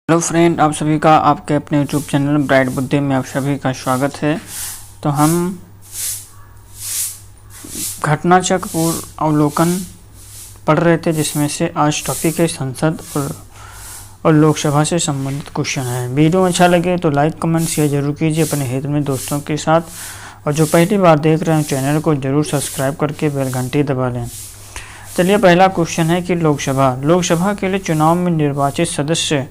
Hello friend, आप सभी का आपके अपने यूट्यूब चैनल ब्राइट बुद्धि में आप सभी का स्वागत है। तो हम घटनाचक्र पूर्व अवलोकन पढ़ रहे थे, जिसमें से आज टॉपिक है संसद और लोकसभा से संबंधित क्वेश्चन है। वीडियो अच्छा लगे तो लाइक कमेंट शेयर जरूर कीजिए अपने हित में दोस्तों के साथ, और जो पहली बार देख रहे हैं चैनल को जरूर सब्सक्राइब करके बेल घंटी दबा लें। चलिए, पहला क्वेश्चन है कि लोकसभा के लिए चुनाव में निर्वाचित सदस्य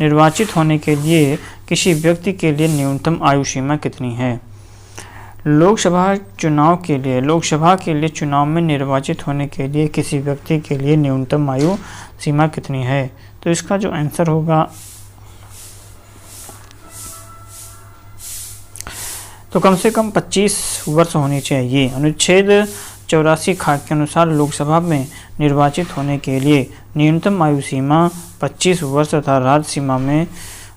निर्वाचित होने के लिए किसी व्यक्ति के लिए न्यूनतम आयु सीमा कितनी है। लोकसभा के लिए चुनाव में निर्वाचित होने के लिए किसी व्यक्ति के लिए न्यूनतम आयु सीमा कितनी है। तो इसका जो आंसर होगा, तो कम से कम 25 वर्ष होनी चाहिए। अनुच्छेद 84 खाक के अनुसार लोकसभा में निर्वाचित होने के लिए न्यूनतम आयु सीमा 25 वर्ष तथा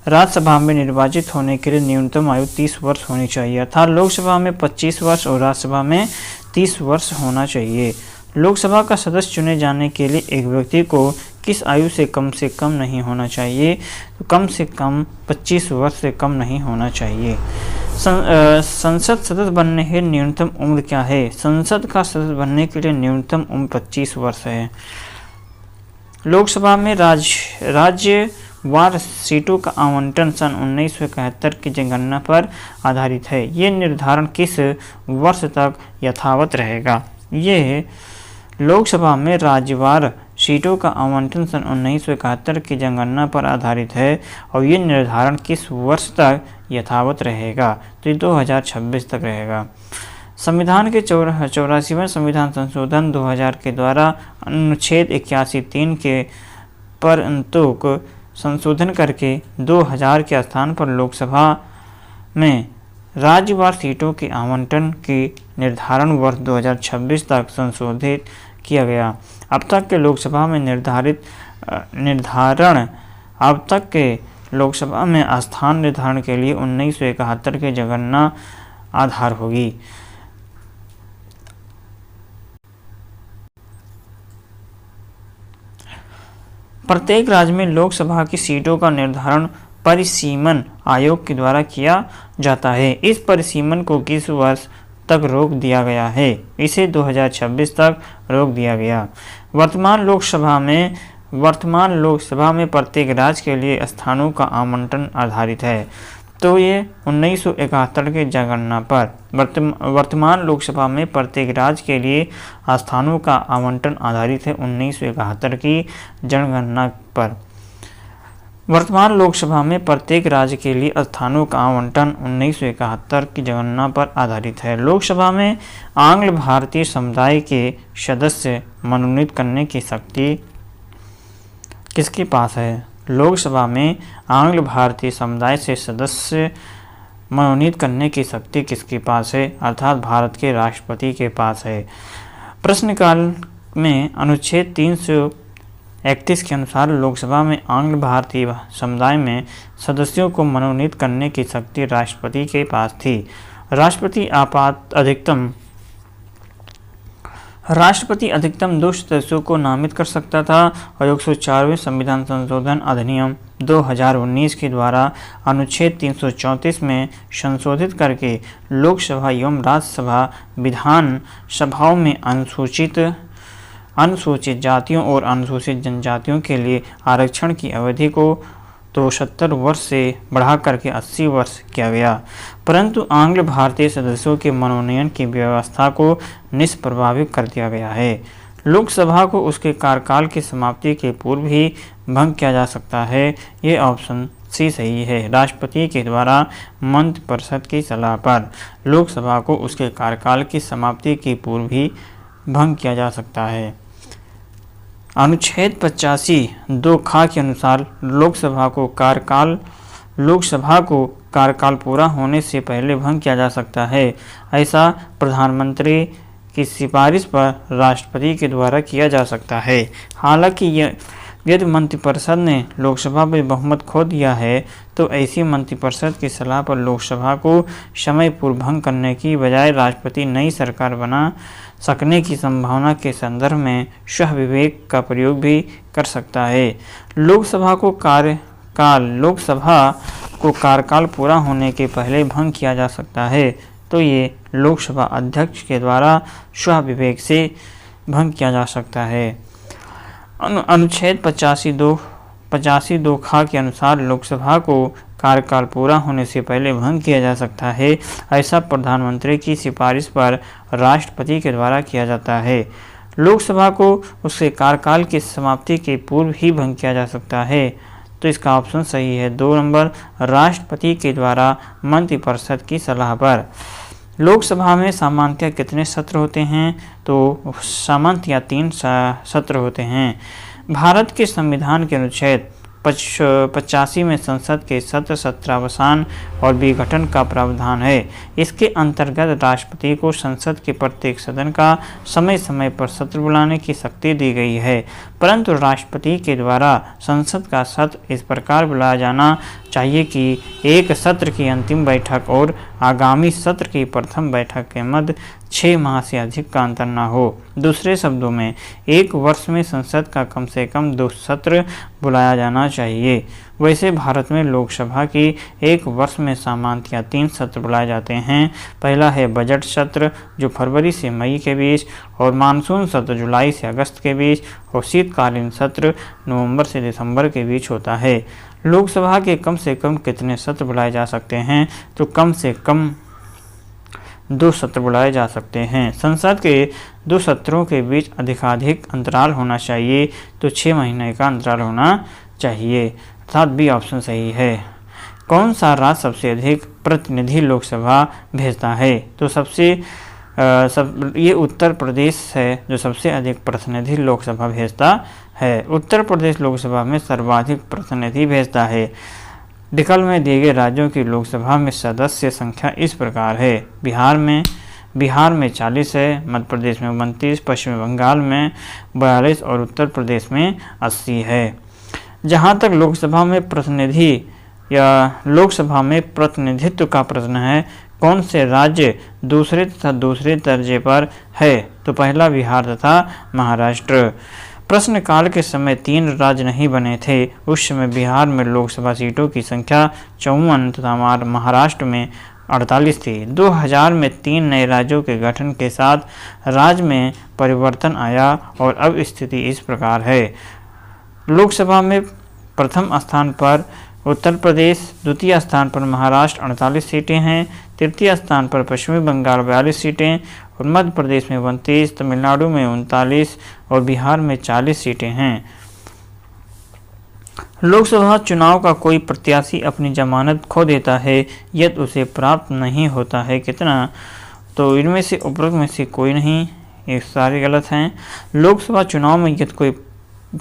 राज्यसभा में निर्वाचित होने के लिए न्यूनतम आयु 30 वर्ष होनी चाहिए। अर्थात लोकसभा में 25 वर्ष और राज्यसभा में 30 वर्ष होना चाहिए। लोकसभा का सदस्य चुने जाने के लिए एक व्यक्ति को किस आयु से कम नहीं होना चाहिए। तो कम से कम 25 वर्ष से कम नहीं होना चाहिए। संसद सदस्य बनने की न्यूनतम उम्र क्या है। संसद का सदस्य बनने के लिए न्यूनतम उम्र 25 वर्ष है। लोकसभा में राज्यवार सीटों का आवंटन सन 1971 की जनगणना पर आधारित है। ये निर्धारण किस वर्ष तक यथावत रहेगा। ये लोकसभा में राज्यवार सीटों का आवंटन सन 1971 की जनगणना पर आधारित है, और ये निर्धारण किस वर्ष तक यथावत रहेगा। तो ये 2026 तक रहेगा। संविधान के 84वें संविधान संशोधन 2000 के द्वारा अनुच्छेद 81(3) के पर अंतोक संशोधन करके 2000 के स्थान पर लोकसभा में राज्यवार सीटों के आवंटन की निर्धारण वर्ष 2026 तक संशोधित किया गया। अब तक के लोकसभा में स्थान निर्धारण के लिए 1971 की जनगणना आधार होगी। प्रत्येक राज्य में लोकसभा की सीटों का निर्धारण परिसीमन आयोग के द्वारा किया जाता है। इस परिसीमन को किस वर्ष तक रोक दिया गया है। इसे 2026 तक रोक दिया गया। वर्तमान लोकसभा में प्रत्येक राज्य के लिए स्थानों का आवंटन आधारित है। तो ये 1971 के जनगणना पर वर्तमान लोकसभा में प्रत्येक राज्य के लिए स्थानों का आवंटन आधारित है 1971 की जनगणना पर। वर्तमान लोकसभा में प्रत्येक राज्य के लिए स्थानों का आवंटन 1971 की जनगणना पर आधारित है। लोकसभा में आंग्ल भारतीय समुदाय के सदस्य मनोनीत करने की शक्ति किसके पास है। लोकसभा में आंग्ल भारतीय समुदाय से सदस्य मनोनीत करने की शक्ति किसके पास है। अर्थात भारत के राष्ट्रपति के पास है। प्रश्नकाल में अनुच्छेद 331 के अनुसार लोकसभा में आंग्ल भारतीय समुदाय में सदस्यों को मनोनीत करने की शक्ति राष्ट्रपति के पास थी। राष्ट्रपति अधिकतम 2 सदस्यों को नामित कर सकता था, और 104वें संविधान संशोधन अधिनियम 2019 के द्वारा अनुच्छेद 334 में संशोधित करके लोकसभा एवं राज्यसभा विधान सभाओं में अनुसूचित जातियों और अनुसूचित जनजातियों के लिए आरक्षण की अवधि को 70 वर्ष से बढ़ा करके 80 वर्ष किया गया। परंतु आंग्ल भारतीय सदस्यों के मनोनयन की व्यवस्था को निष्प्रभावित कर दिया गया है। लोकसभा को उसके कार्यकाल की समाप्ति के पूर्व ही भंग किया जा सकता है। ये ऑप्शन सी सही है। राष्ट्रपति के द्वारा मंत्रिपरिषद की सलाह पर लोकसभा को उसके कार्यकाल की समाप्ति के पूर्व ही भंग किया जा सकता है। अनुच्छेद 85(2) ख के अनुसार लोकसभा को कार्यकाल पूरा होने से पहले भंग किया जा सकता है। ऐसा प्रधानमंत्री की सिफारिश पर राष्ट्रपति के द्वारा किया जा सकता है। हालांकि यदि मंत्रिपरिषद ने लोकसभा में बहुमत खो दिया है, तो ऐसी मंत्रिपरिषद की सलाह पर लोकसभा को समय पूर्व भंग करने की बजाय राष्ट्रपति नई सरकार बना सकने की संभावना के संदर्भ में स्वविवेक का प्रयोग भी कर सकता है। लोकसभा को का लोकसभा को कार्यकाल पूरा होने के पहले भंग किया जा सकता है, तो ये लोकसभा अध्यक्ष के द्वारा स्वविवेक से भंग किया जा सकता है। अनुच्छेद 85(2) खा के अनुसार लोकसभा को कार्यकाल पूरा होने से पहले भंग किया जा सकता है। ऐसा प्रधानमंत्री की सिफारिश पर राष्ट्रपति के द्वारा किया जाता है। लोकसभा को उसके कार्यकाल की समाप्ति के पूर्व ही भंग किया जा सकता है, तो इसका ऑप्शन सही है 2 नंबर, राष्ट्रपति के द्वारा मंत्रिपरिषद की सलाह पर। लोकसभा में सामान्यतः कितने सत्र होते हैं? तो सामान्यतः 3 सत्र होते हैं। भारत के संविधान के अनुच्छेद 85 में संसद के सत्र सत्रावसान और विघटन का प्रावधान है। इसके अंतर्गत राष्ट्रपति को संसद के प्रत्येक सदन का समय समय पर सत्र बुलाने की शक्ति दी गई है, परंतु राष्ट्रपति के द्वारा संसद का सत्र इस प्रकार बुलाया जाना चाहिए कि एक सत्र की अंतिम बैठक और आगामी सत्र की प्रथम बैठक के मध्य 6 माह से अधिक का अंतर न हो। दूसरे शब्दों में, एक वर्ष में संसद का कम से कम 2 सत्र बुलाया जाना चाहिए। वैसे भारत में लोकसभा की एक वर्ष में सामान्यतः 3 सत्र बुलाए जाते हैं। पहला है बजट सत्र, जो फरवरी से मई के बीच, और मानसून सत्र जुलाई से अगस्त के बीच, और शीतकालीन सत्र नवंबर से दिसंबर के बीच होता है। लोकसभा के कम से कम कितने सत्र बुलाए जा सकते हैं? तो कम से कम 2 सत्र बुलाए जा सकते हैं। संसद के 2 सत्रों के बीच अधिकाधिक अंतराल होना चाहिए, तो 6 महीने का अंतराल होना चाहिए, अर्थात बी ऑप्शन सही है। कौन सा राज्य सबसे अधिक प्रतिनिधि लोकसभा भेजता है? तो ये उत्तर प्रदेश है जो सबसे अधिक प्रतिनिधि लोकसभा भेजता है। उत्तर प्रदेश लोकसभा में सर्वाधिक प्रतिनिधि भेजता है। विकल्प में दिए गए राज्यों की लोकसभा में सदस्य संख्या इस प्रकार है। बिहार में 40 है, मध्य प्रदेश में 29, पश्चिम बंगाल में 42 और उत्तर प्रदेश में 80 है। जहाँ तक लोकसभा में प्रतिनिधित्व का प्रश्न है, कौन से राज्य दूसरे दर्जे पर है? तो पहला बिहार तथा महाराष्ट्र। प्रश्नकाल के समय 3 राज्य नहीं बने थे। उस समय बिहार में लोकसभा सीटों की संख्या 54 तथा महाराष्ट्र में 48 थी। 2000 में 3 नए राज्यों के गठन के साथ राज्य में परिवर्तन आया और अब स्थिति इस प्रकार है। लोकसभा में प्रथम स्थान पर उत्तर प्रदेश, द्वितीय स्थान पर महाराष्ट्र 48 सीटें हैं, तृतीय स्थान पर पश्चिमी बंगाल 42 सीटें और मध्य प्रदेश में 29, तमिलनाडु में 39 और बिहार में 40 सीटें हैं। लोकसभा चुनाव का कोई प्रत्याशी अपनी जमानत खो देता है यदि उसे प्राप्त नहीं होता है कितना? तो इनमें से उपरोक्त में से कोई नहीं, ये सारे गलत हैं। लोकसभा चुनाव में यदि कोई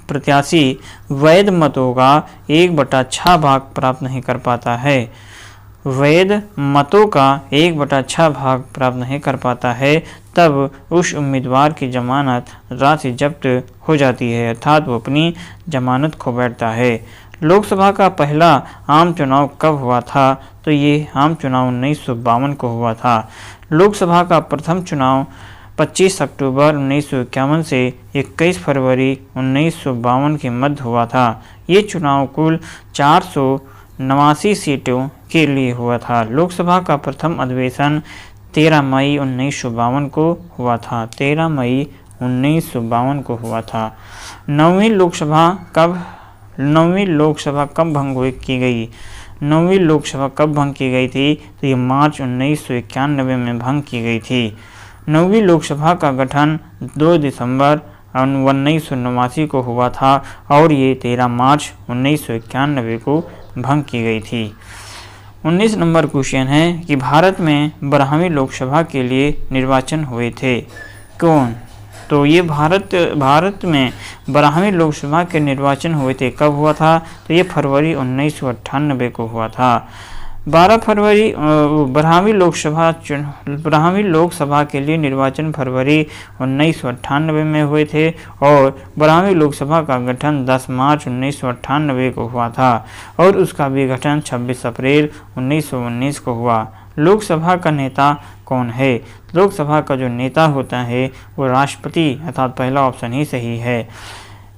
प्रत्याशी वैध मतों का 1/6 भाग प्राप्त नहीं कर पाता है, वैध मतों का 1/6 भाग प्राप्त नहीं कर पाता है, तब उस उम्मीदवार की जमानत राशि जब्त हो जाती है, अर्थात वो अपनी जमानत खो बैठता है। लोकसभा का पहला आम चुनाव कब हुआ था? तो ये आम चुनाव 1952 को हुआ था। लोकसभा का प्रथम चुनाव 25 अक्टूबर 1951 से 21 फरवरी 1952 के मध्य हुआ था। ये चुनाव कुल 489 सीटों के लिए हुआ था। लोकसभा का प्रथम अधिवेशन 13 मई 1952 को हुआ था। 13 मई 1952 को हुआ था। नौवीं लोकसभा कब भंग की गई? नौवीं लोकसभा कब भंग की गई थी? तो ये मार्च 1991 में भंग की गई थी। नौवीं लोकसभा का गठन 2 दिसंबर 1989 को हुआ था और ये 13 मार्च 1991 को भंग की गई थी। 19 नंबर क्वेश्चन है कि भारत में 12वीं लोकसभा के लिए निर्वाचन हुए थे, कौन? तो ये भारत में 12वीं लोकसभा के निर्वाचन हुए थे, कब हुआ था? तो ये फरवरी 1998 को हुआ था। 12 फरवरी 12वीं लोकसभा के लिए निर्वाचन फरवरी 1998 में हुए थे और 12वीं लोकसभा का गठन 10 मार्च 1998 को हुआ था और उसका विघटन 26 अप्रैल 1919 को हुआ। लोकसभा का नेता कौन है? लोकसभा का जो नेता होता है वो राष्ट्रपति, अर्थात पहला ऑप्शन ही सही है।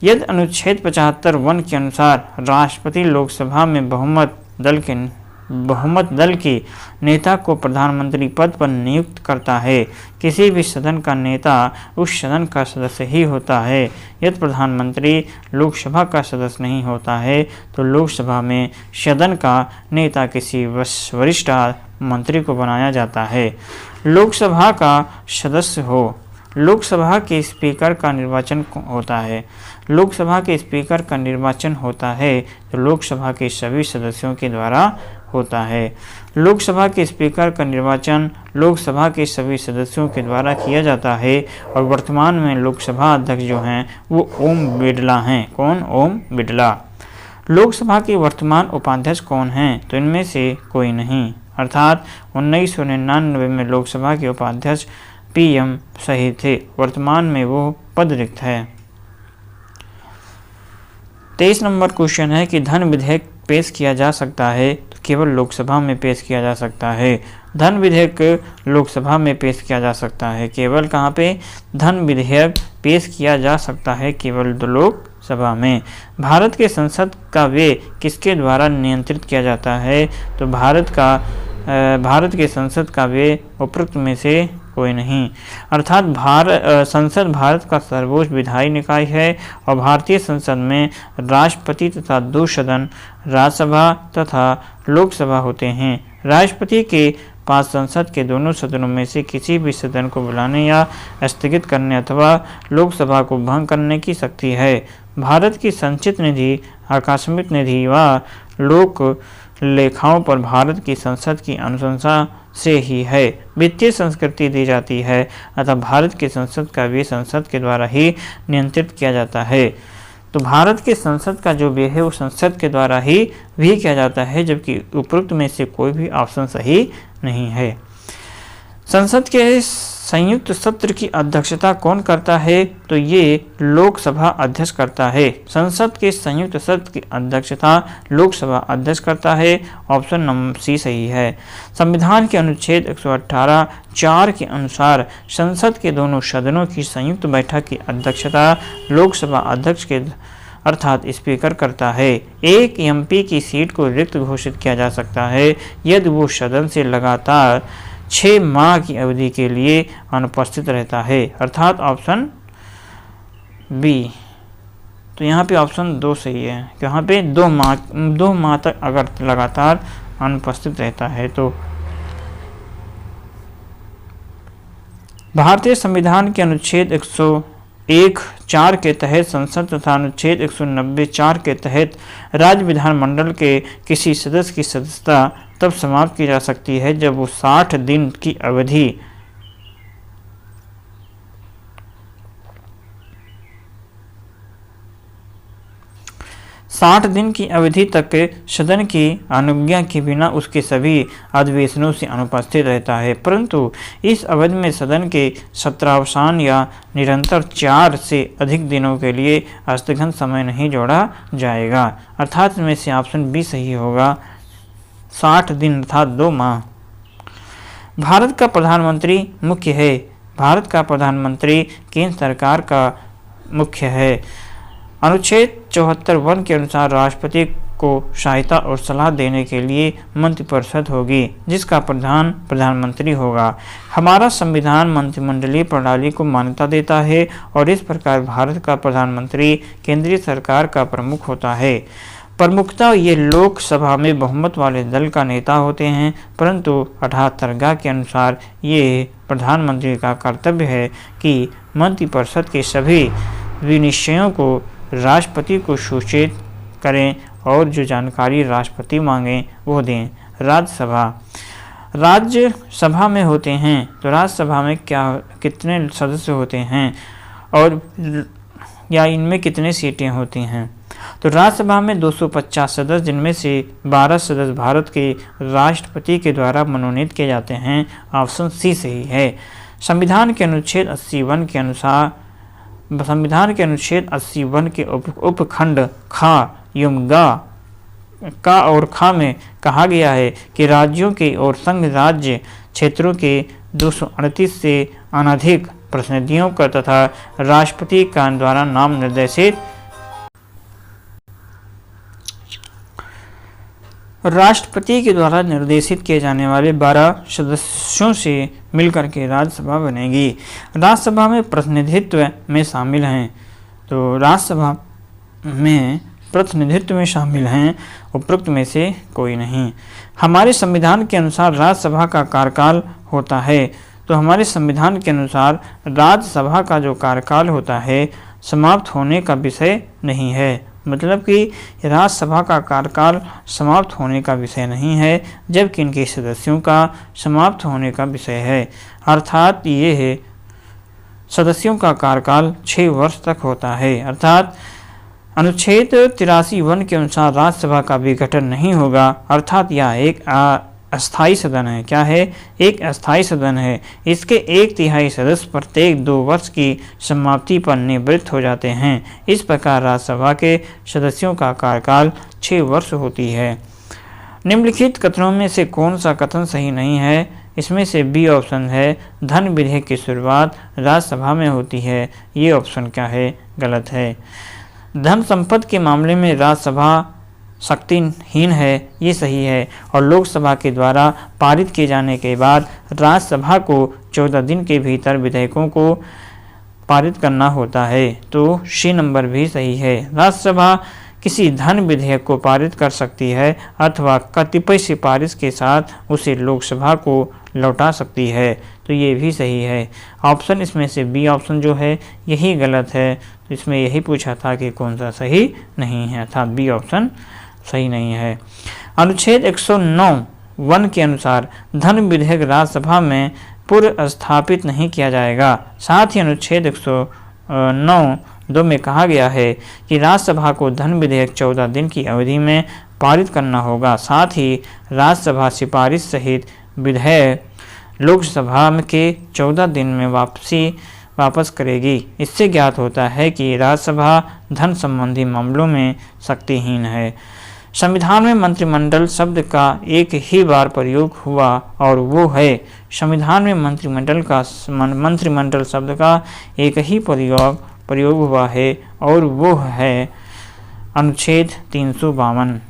यदि अनुच्छेद 75 वन के अनुसार राष्ट्रपति लोकसभा में बहुमत दल के नेता को प्रधानमंत्री पद पर नियुक्त करता है, किसी भी सदन का नेता उस सदन का सदस्य ही होता है। यदि प्रधानमंत्री लोकसभा का सदस्य नहीं होता है तो लोकसभा में सदन का नेता किसी वरिष्ठ मंत्री को बनाया जाता है। लोकसभा का सदस्य हो, लोकसभा के स्पीकर का निर्वाचन होता है। लोकसभा के स्पीकर का निर्वाचन होता है तो लोकसभा के सभी सदस्यों के द्वारा होता है। लोकसभा के स्पीकर का निर्वाचन लोकसभा के सभी सदस्यों के द्वारा किया जाता है और वर्तमान में लोकसभा अध्यक्ष जो हैं वो ओम बिरला हैं। कौन? ओम बिरला। लोकसभा के वर्तमान उपाध्यक्ष कौन हैं? तो इनमें से कोई नहीं, अर्थात 1999 में लोकसभा के उपाध्यक्ष PM सही थे। वर्तमान में वो पद रिक्त है। 23 नंबर क्वेश्चन है कि धन विधेयक पेश किया जा सकता है तो केवल लोकसभा में पेश किया जा सकता है। धन विधेयक लोकसभा में पेश किया जा सकता है, केवल कहाँ पे? धन विधेयक पेश किया जा सकता है केवल लोकसभा में। भारत के संसद का व्यय किसके द्वारा नियंत्रित किया जाता है? तो भारत के संसद का व्यय उपरोक्त में से कोई नहीं, अर्थात संसद भारत का सर्वोच्च विधायी निकाय है और भारतीय संसद में राष्ट्रपति तथा 2 सदन राज्यसभा तथा लोकसभा होते हैं। राष्ट्रपति के पास संसद के दोनों सदनों में से किसी भी सदन को बुलाने या स्थगित करने अथवा लोकसभा को भंग करने की शक्ति है। भारत की संचित निधि, आकस्मिक निधि व लोक लेखाओं पर भारत की संसद की अनुशंसा से ही है वित्तीय संस्कृति दी जाती है, अतः भारत की संसद का व्यय संसद के द्वारा ही नियंत्रित किया जाता है। तो भारत के संसद का जो व्यय है वो संसद के द्वारा ही भी किया जाता है, जबकि उपरोक्त में से कोई भी ऑप्शन सही नहीं है। संसद के संयुक्त सत्र की अध्यक्षता कौन करता है? तो ये लोकसभा अध्यक्ष करता है। संसद के संयुक्त सत्र की अध्यक्षता लोकसभा अध्यक्ष करता है। ऑप्शन नंबर सी सही है। संविधान के अनुच्छेद 118(4) के अनुसार संसद के दोनों सदनों की संयुक्त बैठक की अध्यक्षता लोकसभा अध्यक्ष के अर्थात स्पीकर करता है। एक MP की सीट को रिक्त घोषित किया जा सकता है यदि वो सदन से लगातार 6 माह की अवधि के लिए अनुपस्थित रहता है, अर्थात ऑप्शन बी। तो यहाँ पे ऑप्शन 2 सही है। यहाँ पे 2 माह तक अगर लगातार अनुपस्थित रहता है तो भारतीय संविधान के अनुच्छेद 101(4) के तहत संसद तथा अनुच्छेद 190(4) के तहत राज्य विधानमंडल के किसी सदस्य की सदस्यता तब समाप्त की जा सकती है जब वो 60 दिन की अवधि तक सदन की अनुज्ञा के बिना उसके सभी अधिवेशनों से अनुपस्थित रहता है, परंतु इस अवधि में सदन के सत्रावसान या निरंतर 4 से अधिक दिनों के लिए स्थगन समय नहीं जोड़ा जाएगा, अर्थात इनमें से ऑप्शन बी सही होगा। 60 दिन अर्थात 2 माह। भारत का प्रधानमंत्री मुख्य है। भारत का प्रधानमंत्री केंद्र सरकार का मुख्य है। अनुच्छेद 74(1) के अनुसार राष्ट्रपति को सहायता और सलाह देने के लिए मंत्रिपरिषद होगी जिसका प्रधान प्रधानमंत्री होगा। हमारा संविधान मंत्रिमंडलीय प्रणाली को मान्यता देता है और इस प्रकार भारत का प्रधानमंत्री केंद्रीय सरकार का प्रमुख होता है। प्रमुखता ये लोकसभा में बहुमत वाले दल का नेता होते हैं, परंतु 78 के अनुसार ये प्रधानमंत्री का कर्तव्य है कि मंत्रिपरिषद के सभी विनिश्चयों को राष्ट्रपति को सूचित करें और जो जानकारी राष्ट्रपति मांगें वो दें। राज्यसभा में होते हैं तो राज्यसभा में कितने सदस्य होते हैं और या इनमें कितने सीटें होती हैं? तो राज्यसभा में 250 सदस्य जिनमें से 12 सदस्य भारत के राष्ट्रपति के द्वारा मनोनीत किए जाते हैं। ऑप्शन सी सही है। संविधान के अनुच्छेद 80(1) के उपखंड खा एवं का और खा में कहा गया है कि राज्यों के और संघ राज्य क्षेत्रों के 238 से अनधिक प्रतिनिधियों का तथा राष्ट्रपति का द्वारा नाम निर्देशित राष्ट्रपति के द्वारा निर्देशित किए जाने वाले 12 सदस्यों से मिलकर के राज्यसभा बनेगी। राज्यसभा में प्रतिनिधित्व में शामिल हैं, तो राज्यसभा में प्रतिनिधित्व में शामिल हैं उपरोक्त में से कोई नहीं। हमारे संविधान के अनुसार राज्यसभा का कार्यकाल होता है, तो हमारे संविधान के अनुसार राज्यसभा का जो कार्यकाल होता है समाप्त होने का विषय नहीं है। मतलब कि राज्यसभा का कार्यकाल समाप्त होने का विषय नहीं है, जबकि इनके सदस्यों का समाप्त होने का विषय है। अर्थात ये है सदस्यों का कार्यकाल 6 वर्ष तक होता है। अर्थात अनुच्छेद 83(1) के अनुसार राज्यसभा का विघटन नहीं होगा। अर्थात यह एक अस्थायी सदन है। क्या है? एक अस्थायी सदन है। इसके 1/3 सदस्य प्रत्येक 2 वर्ष की समाप्ति पर निवृत्त हो जाते हैं। इस प्रकार राज्यसभा के सदस्यों का कार्यकाल 6 वर्ष होती है। निम्नलिखित कथनों में से कौन सा कथन सही नहीं है? इसमें से बी ऑप्शन है, धन विधेयक की शुरुआत राज्यसभा में होती है। ये ऑप्शन क्या है? गलत है। धन संपत्ति के मामले में राज्यसभा शक्तिहीन है, ये सही है। और लोकसभा के द्वारा पारित किए जाने के बाद राज्यसभा को 14 दिन के भीतर विधेयकों को पारित करना होता है, तो सी नंबर भी सही है। राज्यसभा किसी धन विधेयक को पारित कर सकती है अथवा कतिपय सिफारिश के साथ उसे लोकसभा को लौटा सकती है, तो ये भी सही है। ऑप्शन इसमें से बी ऑप्शन जो है यही गलत है। तो इसमें यही पूछा था कि कौन सा सही नहीं है, अर्थात बी ऑप्शन सही नहीं है। अनुच्छेद 109(1) के अनुसार धन विधेयक राज्यसभा में पूर्व स्थापित नहीं किया जाएगा। साथ ही अनुच्छेद 109(2) में कहा गया है कि राज्यसभा को धन विधेयक 14 दिन की अवधि में पारित करना होगा। साथ ही राज्यसभा सिफारिश सहित विधेयक लोकसभा के 14 दिन में वापस करेगी। इससे ज्ञात होता है कि राज्यसभा धन संबंधी मामलों में शक्तिहीन है। संविधान में मंत्रिमंडल शब्द का एक ही बार प्रयोग हुआ और वो है, संविधान में मंत्रिमंडल शब्द का एक ही प्रयोग हुआ है और वो है अनुच्छेद 352।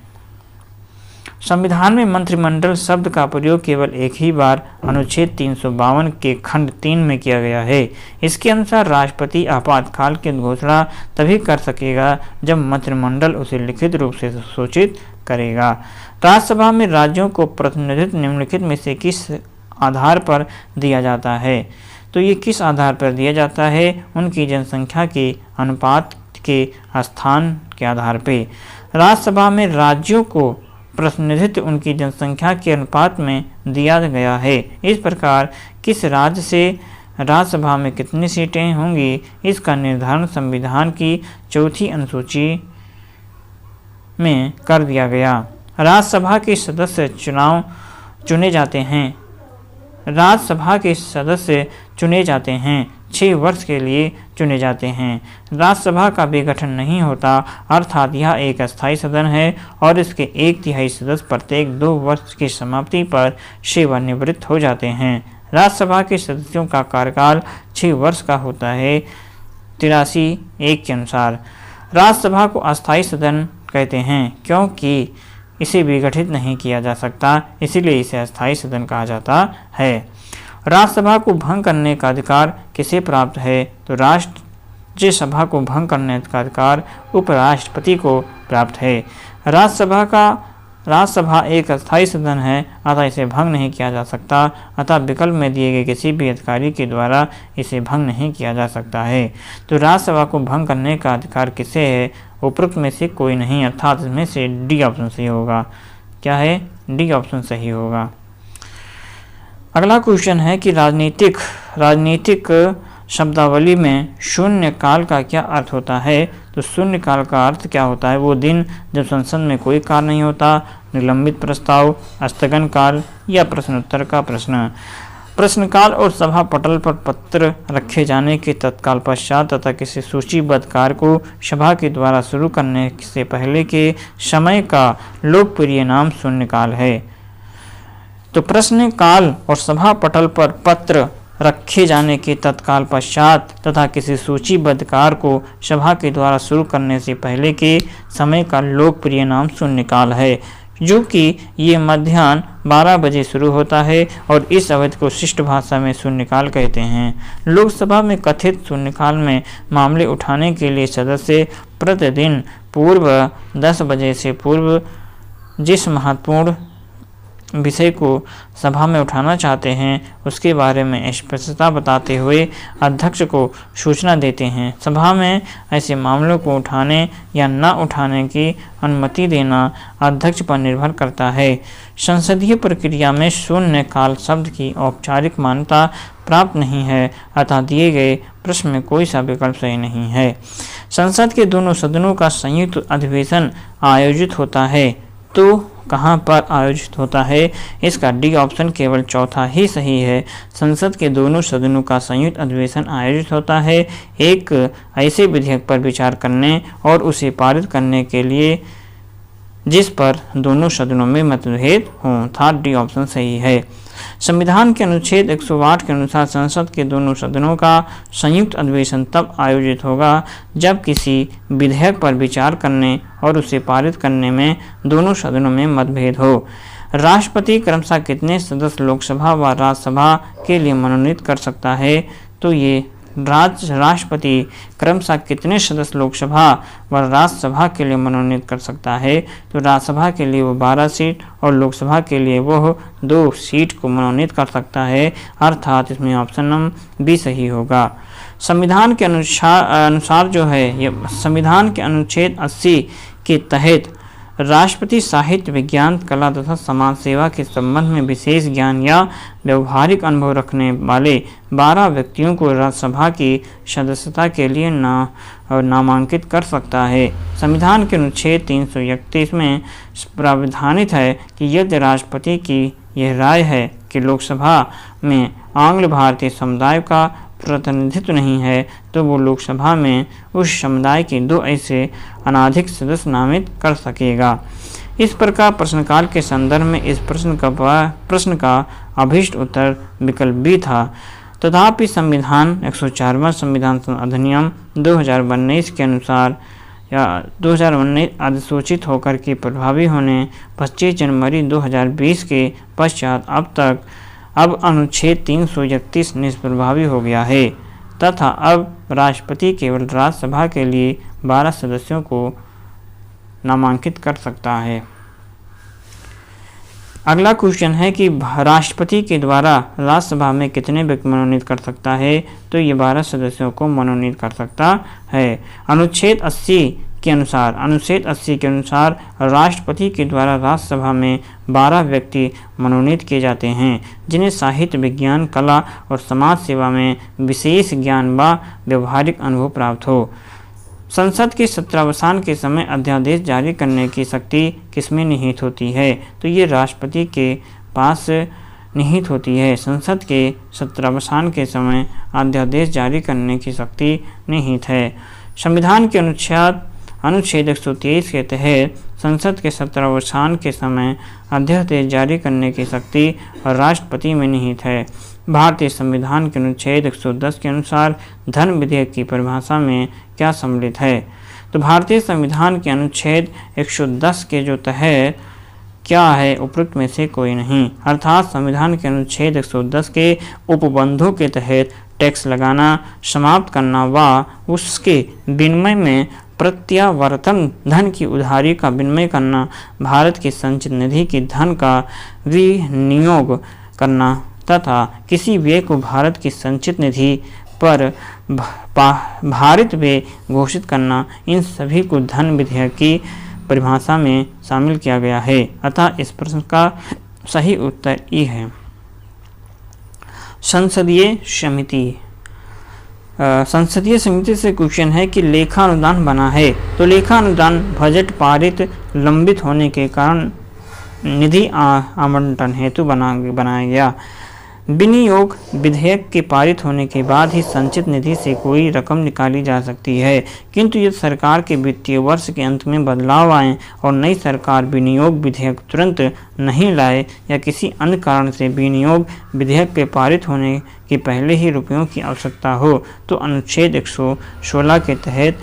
संविधान में मंत्रिमंडल शब्द का प्रयोग केवल एक ही बार अनुच्छेद 352 के खंड 3 में किया गया है। इसके अनुसार राष्ट्रपति आपातकाल की घोषणा तभी कर सकेगा जब मंत्रिमंडल उसे लिखित रूप से सूचित करेगा। राज्यसभा में राज्यों को प्रतिनिधित्व निम्नलिखित में से किस आधार पर दिया जाता है? तो ये किस आधार पर दिया जाता है? उनकी जनसंख्या के अनुपात के स्थान के आधार पर। राज्यसभा में राज्यों को प्रतिनिधित्व उनकी जनसंख्या के अनुपात में दिया गया है। इस प्रकार किस राज्य से राज्यसभा में कितनी सीटें होंगी, इसका निर्धारण संविधान की 4वीं अनुसूची में कर दिया गया। राज्यसभा के सदस्य चुने जाते हैं 6 वर्ष के लिए चुने जाते हैं। राज्यसभा का विघटन नहीं होता, अर्थात यह एक अस्थायी सदन है और इसके 1/3 सदस्य प्रत्येक 2 वर्ष की समाप्ति पर सेवानिवृत्त हो जाते हैं। राज्यसभा के सदस्यों का कार्यकाल 6 वर्ष का होता है। 83(1) के अनुसार राज्यसभा को अस्थायी सदन कहते हैं क्योंकि इसे विघटित नहीं किया जा सकता, इसीलिए इसे अस्थायी सदन कहा जाता है। राज्यसभा को भंग करने का अधिकार किसे प्राप्त है? तो राज्यसभा को भंग करने का अधिकार उपराष्ट्रपति को प्राप्त है। राज्यसभा एक अस्थायी सदन है, अतः इसे भंग नहीं किया जा सकता, अतः विकल्प में दिए गए किसी भी अधिकारी के द्वारा इसे भंग नहीं किया जा सकता है। तो राज्यसभा को भंग करने का अधिकार किसे है? उपरोक्त में से कोई नहीं, अर्थात इसमें से डी ऑप्शन सही होगा। क्या है? डी ऑप्शन सही होगा। अगला क्वेश्चन है कि राजनीतिक शब्दावली में शून्य काल का क्या अर्थ होता है? तो शून्य काल का अर्थ क्या होता है? वो दिन जब संसद में कोई कार्य नहीं होता, निलंबित प्रस्ताव, स्थगन काल या प्रश्नोत्तर का प्रश्न। प्रश्नकाल और सभा पटल पर पत्र रखे जाने के तत्काल पश्चात तथा किसी सूचीबद्ध कार्य को सभा के द्वारा शुरू करने से पहले के समय का लोकप्रिय नाम शून्यकाल है। तो प्रश्नकाल और सभा पटल पर पत्र रखे जाने के तत्काल पश्चात तथा किसी सूचीबद्ध कार्य को सभा के द्वारा शुरू करने से पहले के समय का लोकप्रिय नाम शून्यकाल है। जो कि ये मध्याह्न 12 बजे शुरू होता है और इस अवधि को शिष्ट भाषा में शून्यकाल कहते हैं। लोकसभा में कथित शून्यकाल में मामले उठाने के लिए सदस्य प्रतिदिन पूर्व 10 बजे से पूर्व जिस महत्वपूर्ण विषय को सभा में उठाना चाहते हैं उसके बारे में स्पष्टता बताते हुए अध्यक्ष को सूचना देते हैं। सभा में ऐसे मामलों को उठाने या न उठाने की अनुमति देना अध्यक्ष पर निर्भर करता है। संसदीय प्रक्रिया में शून्य काल शब्द की औपचारिक मान्यता प्राप्त नहीं है, अतः दिए गए प्रश्न में कोई सा विकल्प सही नहीं है। संसद के दोनों सदनों का संयुक्त अधिवेशन आयोजित होता है, तो कहाँ पर आयोजित होता है? इसका डी ऑप्शन केवल चौथा ही सही है। संसद के दोनों सदनों का संयुक्त अधिवेशन आयोजित होता है एक ऐसे विधेयक पर विचार करने और उसे पारित करने के लिए जिस पर दोनों सदनों में मतभेद हों। थर्ड डी ऑप्शन सही है। संविधान के अनुच्छेद 108 के अनुसार संसद के दोनों सदनों का संयुक्त अधिवेशन तब आयोजित होगा जब किसी विधेयक पर विचार करने और उसे पारित करने में दोनों सदनों में मतभेद हो। राष्ट्रपति क्रमशः कितने सदस्य लोकसभा व राज्यसभा के लिए मनोनीत कर सकता है? तो ये राष्ट्रपति क्रमशः कितने सदस्य लोकसभा व राज्यसभा के लिए मनोनीत कर सकता है? तो राज्यसभा के लिए वो 12 सीट और लोकसभा के लिए वह 2 सीट को मनोनीत कर सकता है, अर्थात इसमें ऑप्शन नंबर बी सही होगा। संविधान के अनुसार जो है ये संविधान के अनुच्छेद 80 के तहत राष्ट्रपति साहित्य, विज्ञान, कला तथा समाज सेवा के संबंध में विशेष ज्ञान या व्यवहारिक अनुभव रखने वाले 12 व्यक्तियों को राज्यसभा की सदस्यता के लिए नामांकित कर सकता है। संविधान के अनुच्छेद 331 में प्रावधानित है कि यदि राष्ट्रपति की यह राय है कि लोकसभा में आंग्ल भारतीय समुदाय का प्रतिनिधित्व नहीं है तो वो लोकसभा में उस समुदाय के 2 ऐसे अनाधिक सदस्य नामित कर सकेगा। इस प्रकार प्रश्नकाल के संदर्भ में इस प्रश्न का अभीष्ट उत्तर विकल्प बी था। तथापि संविधान 104वां संविधान अधिनियम 2019 के अनुसार या 2019 अधिसूचित होकर के प्रभावी होने 25 जनवरी 2020 के पश्चात अब अनुच्छेद 331 निष्प्रभावी हो गया है तथा अब राष्ट्रपति केवल राज्यसभा के लिए 12 सदस्यों को नामांकित कर सकता है। अगला क्वेश्चन है कि राष्ट्रपति के द्वारा राज्यसभा में कितने व्यक्ति मनोनीत कर सकता है? तो ये 12 सदस्यों को मनोनीत कर सकता है। अनुच्छेद 80 के अनुसार राष्ट्रपति के द्वारा राज्यसभा में 12 व्यक्ति मनोनीत किए जाते हैं जिन्हें साहित्य, विज्ञान, कला और समाज सेवा में विशेष ज्ञान व व्यवहारिक अनुभव प्राप्त हो। संसद के सत्रावसान के समय अध्यादेश जारी करने की शक्ति किसमें निहित होती है? तो ये राष्ट्रपति के पास निहित होती है। संसद के सत्रावसान के समय अध्यादेश जारी करने की शक्ति निहित है। संविधान के अनुच्छेद 123 के तहत संसद के सत्रावसान के समय अध्यादेश जारी करने की शक्ति राष्ट्रपति में निहित है। भारतीय संविधान के अनुच्छेद 110 के अनुसार धन विधेयक की परिभाषा में क्या सम्मिलित है? तो भारतीय संविधान के अनुच्छेद 110 के जो तहत क्या है? उपरोक्त में से कोई नहीं, अर्थात संविधान के अनुच्छेद 110 के उपबंधों के तहत टैक्स लगाना समाप्त करना व उसके विनिमय में प्रत्यावर्तन धन की उधारी का विनिमय करना, भारत की संचित निधि की धन का विनियोग करना तथा किसी व्यय को भारत की संचित निधि पर भारित व्यय घोषित करना, इन सभी को धन विधेयक की परिभाषा में शामिल किया गया है। अतः इस प्रश्न का सही उत्तर ई है। संसदीय समिति से क्वेश्चन है कि लेखा अनुदान बना है। तो लेखा अनुदान बजट पारित लंबित होने के कारण निधि आवंटन हेतु बनाया गया। विनियोग विधेयक के पारित होने के बाद ही संचित निधि से कोई रकम निकाली जा सकती है, किंतु यदि सरकार के वित्तीय वर्ष के अंत में बदलाव आए और नई सरकार विनियोग विधेयक तुरंत नहीं लाए या किसी अन्य कारण से विनियोग विधेयक के पारित होने के पहले ही रुपयों की आवश्यकता हो तो अनुच्छेद 116 के तहत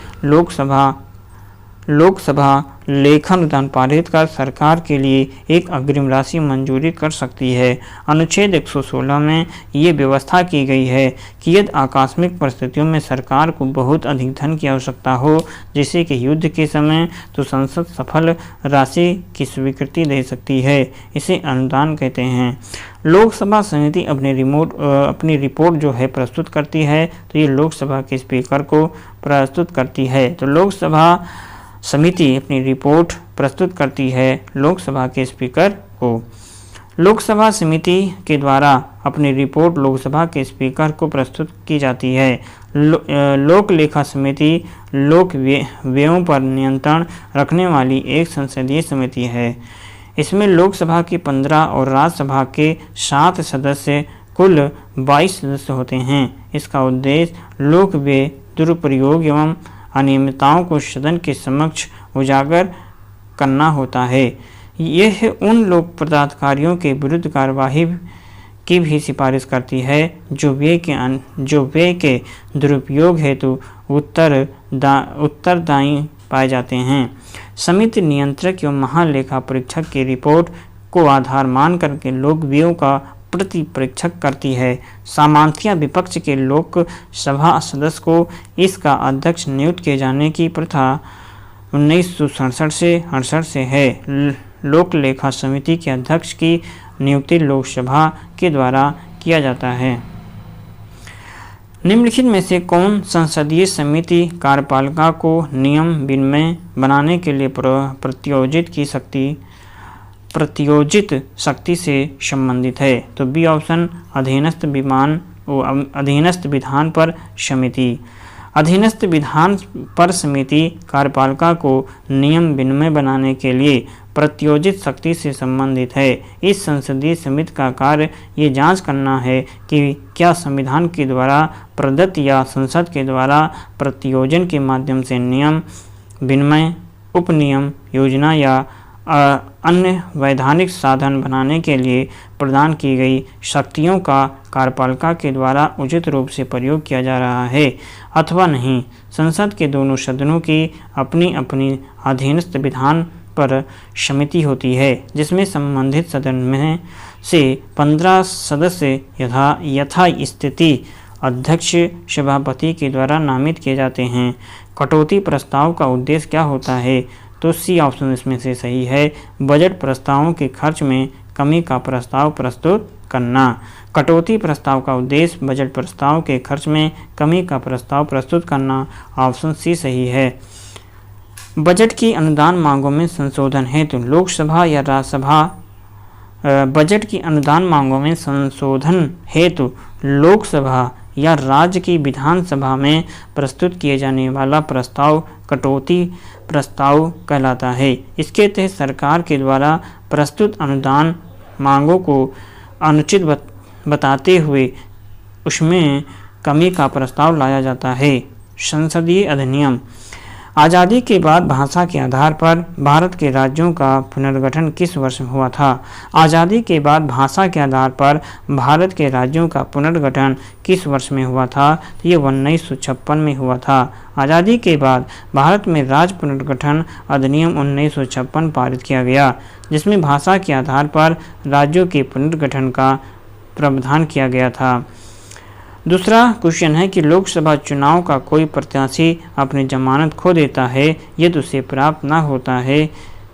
लोकसभा लेखा अनुदान पारित कर सरकार के लिए एक अग्रिम राशि मंजूरी कर सकती है। अनुच्छेद 116 में ये व्यवस्था की गई है कि यदि आकस्मिक परिस्थितियों में सरकार को बहुत अधिक धन की आवश्यकता हो, जैसे कि युद्ध के समय, तो संसद सफल राशि की स्वीकृति दे सकती है। इसे अनुदान कहते हैं। लोकसभा समिति अपनी रिपोर्ट जो है प्रस्तुत करती है, तो ये लोकसभा के स्पीकर को प्रस्तुत करती है। तो लोकसभा समिति अपनी रिपोर्ट प्रस्तुत करती है लोकसभा के स्पीकर को। लोकसभा समिति के द्वारा अपनी रिपोर्ट लोकसभा के स्पीकर को प्रस्तुत की जाती है। लोक लेखा समिति लोक व्ययों पर नियंत्रण रखने वाली एक संसदीय समिति है। इसमें लोकसभा के 15 और राज्यसभा के 7 सदस्य, कुल 22 सदस्य होते हैं। इसका उद्देश्य लोक व्यय दुरुपयोग एवं अनियमितताओं को सदन के समक्ष उजागर करना होता है। यह उन लोक पदाधिकारियों के विरुद्ध कार्यवाही की भी सिफारिश करती है जो व्यय के दुरुपयोग हेतु उत्तरदायी पाए जाते हैं। समिति नियंत्रक एवं महालेखा परीक्षक की रिपोर्ट को आधार मान करके लोक व्ययों का प्रति परीक्षक करती है। सामान्यतः विपक्ष के लोकसभा सदस्य को इसका अध्यक्ष नियुक्त किए जाने की प्रथा 1967 से 68 से है। लोक लेखा समिति के अध्यक्ष की नियुक्ति लोकसभा के द्वारा किया जाता है। निम्नलिखित में से कौन संसदीय समिति कार्यपालिका को नियम विनिमय बनाने के लिए प्रतियोजित शक्ति से संबंधित है? तो बी ऑप्शन अधीनस्थ विधान पर समिति। अधीनस्थ विधान पर समिति कार्यपालिका को नियम विनिमय बनाने के लिए प्रतियोजित शक्ति से संबंधित है। इस संसदीय समिति का कार्य ये जांच करना है कि क्या संविधान के द्वारा प्रदत्त या संसद के द्वारा प्रतियोजन के माध्यम से नियम विनिमय, उपनियम, योजना या अन्य वैधानिक साधन बनाने के लिए प्रदान की गई शक्तियों का कार्यपालिका के द्वारा उचित रूप से प्रयोग किया जा रहा है अथवा नहीं। संसद के दोनों सदनों की अपनी अपनी अधीनस्थ विधान पर समिति होती है, जिसमें संबंधित सदन में से 15 सदस्य यथा स्थिति अध्यक्ष सभापति के द्वारा नामित किए जाते हैं। कटौती प्रस्ताव का उद्देश्य क्या होता है? तो सी ऑप्शन इसमें से सही है। बजट प्रस्तावों के खर्च में कमी का प्रस्ताव प्रस्तुत करना। कटौती प्रस्ताव का उद्देश्य बजट प्रस्ताव के खर्च में कमी का प्रस्ताव प्रस्तुत करना। ऑप्शन सी सही है। बजट की अनुदान मांगों में संशोधन हेतु लोकसभा या राज्यसभा बजट की अनुदान मांगों में संशोधन हेतु लोकसभा या राज्य की विधानसभा में प्रस्तुत किए जाने वाला प्रस्ताव कटौती प्रस्ताव कहलाता है। इसके तहत सरकार के द्वारा प्रस्तुत अनुदान मांगों को अनुचित बताते हुए उसमें कमी का प्रस्ताव लाया जाता है। संसदीय अधिनियम। आज़ादी के बाद भाषा के आधार पर भारत के राज्यों का पुनर्गठन किस वर्ष में हुआ था? आज़ादी के बाद भाषा के आधार पर भारत के राज्यों का पुनर्गठन किस वर्ष में हुआ था? तो ये 1956 में हुआ था। आज़ादी के बाद भारत में राज्य पुनर्गठन अधिनियम 1956 पारित किया गया, जिसमें भाषा के आधार पर राज्यों के पुनर्गठन का प्रावधान किया गया था। दूसरा क्वेश्चन है कि लोकसभा चुनाव का कोई प्रत्याशी अपनी जमानत खो देता है यदि उसे प्राप्त ना होता है।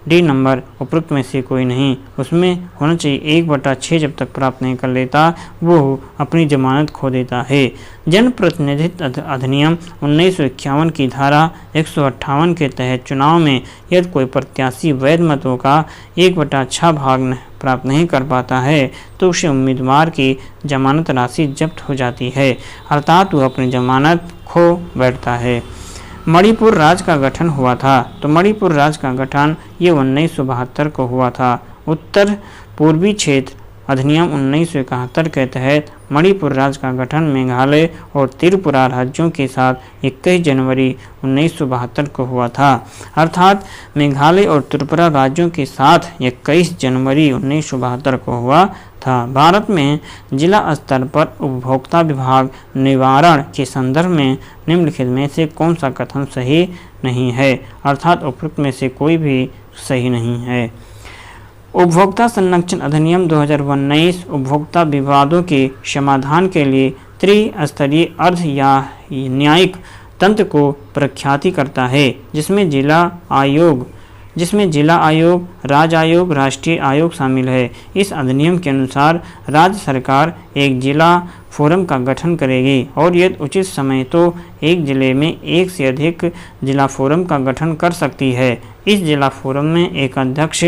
डी नंबर उपरोक्त में से कोई नहीं। उसमें होना चाहिए 1/6 जब तक प्राप्त नहीं कर लेता वो अपनी जमानत खो देता है। जनप्रतिनिधित्व अधिनियम 1951 की धारा 158 के तहत चुनाव में यदि कोई प्रत्याशी वैध मतों का 1/6 भाग प्राप्त नहीं कर पाता है तो उसे उम्मीदवार की जमानत राशि जब्त हो जाती है, अर्थात वह अपनी जमानत खो बैठता है। मणिपुर राज्य का गठन हुआ था। तो मणिपुर राज्य का गठन ये 1972 को हुआ था। उत्तर पूर्वी क्षेत्र अधिनियम 1971 के तहत मणिपुर राज्य का गठन मेघालय और त्रिपुरा राज्यों के साथ 21 जनवरी 1972 को हुआ था। अर्थात मेघालय और त्रिपुरा राज्यों के साथ 21 जनवरी 1972 को हुआ था। भारत में जिला स्तर पर उपभोक्ता विभाग निवारण के संदर्भ में निम्नलिखित में से कौन सा कथन सही नहीं है, अर्थात उपरोक्त में से कोई भी सही नहीं है। उपभोक्ता संरक्षण अधिनियम 2019 उपभोक्ता विवादों के समाधान के लिए त्रिस्तरीय अर्ध या न्यायिक तंत्र को प्रख्याति करता है, जिसमें जिला आयोग, राज्य आयोग, राष्ट्रीय आयोग शामिल है। इस अधिनियम के अनुसार राज्य सरकार एक जिला फोरम का गठन करेगी और यदि उचित समय तो एक जिले में एक से अधिक जिला फोरम का गठन कर सकती है। इस जिला फोरम में एक अध्यक्ष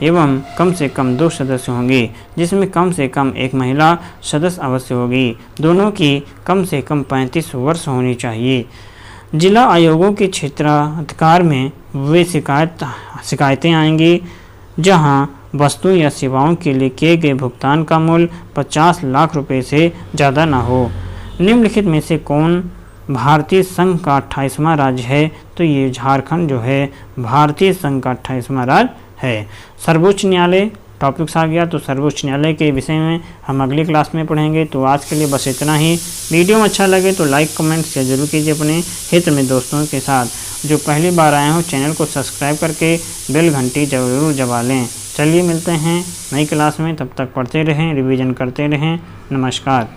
एवं कम से कम 2 सदस्य होंगे, जिसमें कम से कम एक महिला सदस्य अवश्य होगी। दोनों की कम से कम 35 वर्ष होनी चाहिए। जिला आयोगों के क्षेत्राधिकार में वे शिकायतें आएंगी जहां वस्तु या सेवाओं के लिए किए गए भुगतान का मूल्य 50 लाख रुपए से ज़्यादा ना हो। निम्नलिखित में से कौन भारतीय संघ का 28वां राज्य है? तो ये झारखंड जो है भारतीय संघ का 28वां राज्य है। सर्वोच्च न्यायालय टॉपिक्स आ गया, तो सर्वोच्च न्यायालय के विषय में हम अगली क्लास में पढ़ेंगे। तो आज के लिए बस इतना ही। वीडियो में अच्छा लगे तो लाइक कमेंट शेयर जरूर कीजिए अपने हित में दोस्तों के साथ। जो पहली बार आए हो चैनल को सब्सक्राइब करके बेल घंटी जरूर दबा लें। चलिए मिलते हैं नई क्लास में, तब तक पढ़ते रहें, रिवीजन करते रहें। नमस्कार।